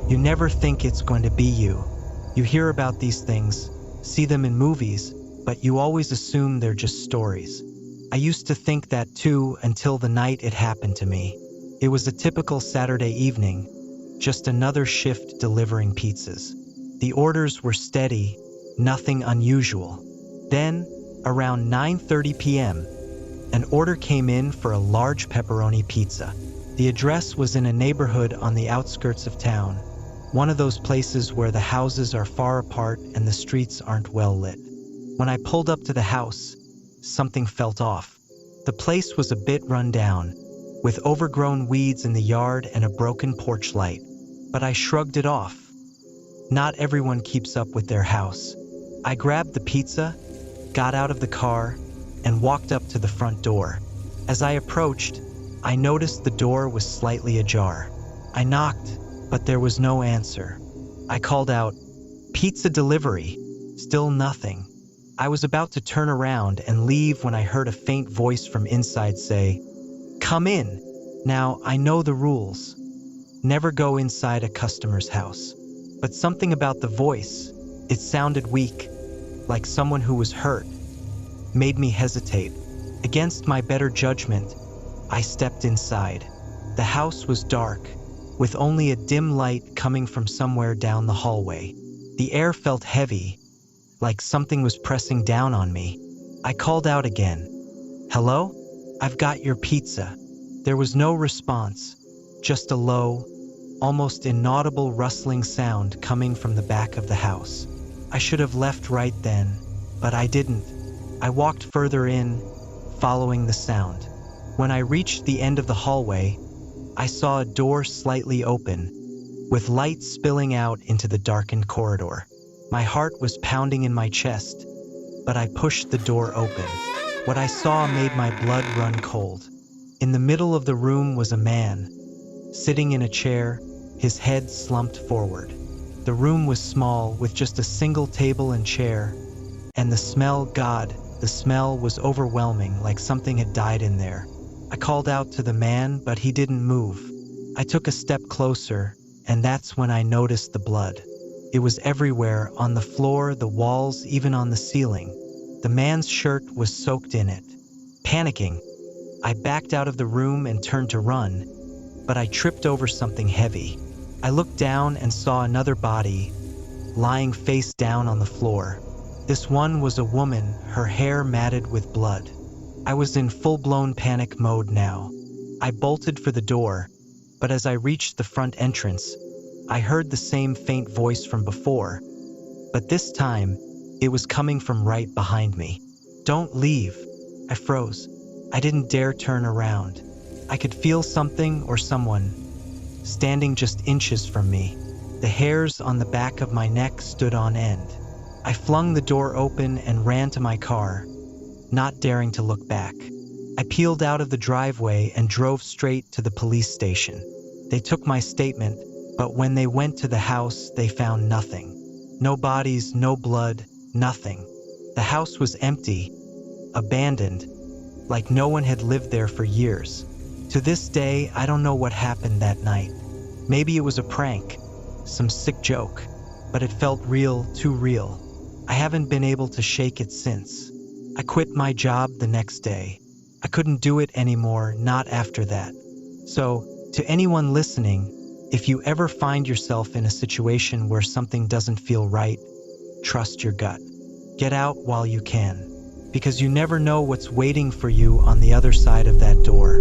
You never think it's going to be you. You hear about these things, see them in movies, but you always assume they're just stories. I used to think that too until the night it happened to me. It was a typical Saturday evening, just another shift delivering pizzas. The orders were steady, nothing unusual. Then, around 9:30 p.m., an order came in for a large pepperoni pizza. The address was in a neighborhood on the outskirts of town, one of those places where the houses are far apart and the streets aren't well lit. When I pulled up to the house, something felt off. The place was a bit run down, with overgrown weeds in the yard and a broken porch light. But I shrugged it off. Not everyone keeps up with their house. I grabbed the pizza, got out of the car, and walked up to the front door. As I approached, I noticed the door was slightly ajar. I knocked, but there was no answer. I called out, "Pizza delivery." Still nothing. I was about to turn around and leave when I heard a faint voice from inside say, "Come in." Now, I know the rules. Never go inside a customer's house. But something about the voice, it sounded weak, like someone who was hurt, made me hesitate. Against my better judgment, I stepped inside. The house was dark, with only a dim light coming from somewhere down the hallway. The air felt heavy, like something was pressing down on me. I called out again, "Hello? I've got your pizza." There was no response, just a low, almost inaudible rustling sound coming from the back of the house. I should have left right then, but I didn't. I walked further in, following the sound. When I reached the end of the hallway, I saw a door slightly open, with light spilling out into the darkened corridor. My heart was pounding in my chest, but I pushed the door open. What I saw made my blood run cold. In the middle of the room was a man, sitting in a chair, his head slumped forward. The room was small, with just a single table and chair, and the smell was overwhelming, like something had died in there. I called out to the man, but he didn't move. I took a step closer, and that's when I noticed the blood. It was everywhere, on the floor, the walls, even on the ceiling. The man's shirt was soaked in it. Panicking, I backed out of the room and turned to run, but I tripped over something heavy. I looked down and saw another body, lying face down on the floor. This one was a woman, her hair matted with blood. I was in full-blown panic mode now. I bolted for the door, but as I reached the front entrance, I heard the same faint voice from before, but this time, it was coming from right behind me. "Don't leave." I froze. I didn't dare turn around. I could feel something or someone standing just inches from me. The hairs on the back of my neck stood on end. I flung the door open and ran to my car, not daring to look back. I peeled out of the driveway and drove straight to the police station. They took my statement, but when they went to the house, they found nothing. No bodies, no blood, nothing. The house was empty, abandoned, like no one had lived there for years. To this day, I don't know what happened that night. Maybe it was a prank, some sick joke, but it felt real, too real. I haven't been able to shake it since. I quit my job the next day. I couldn't do it anymore, not after that. So, to anyone listening, if you ever find yourself in a situation where something doesn't feel right, trust your gut. Get out while you can, because you never know what's waiting for you on the other side of that door.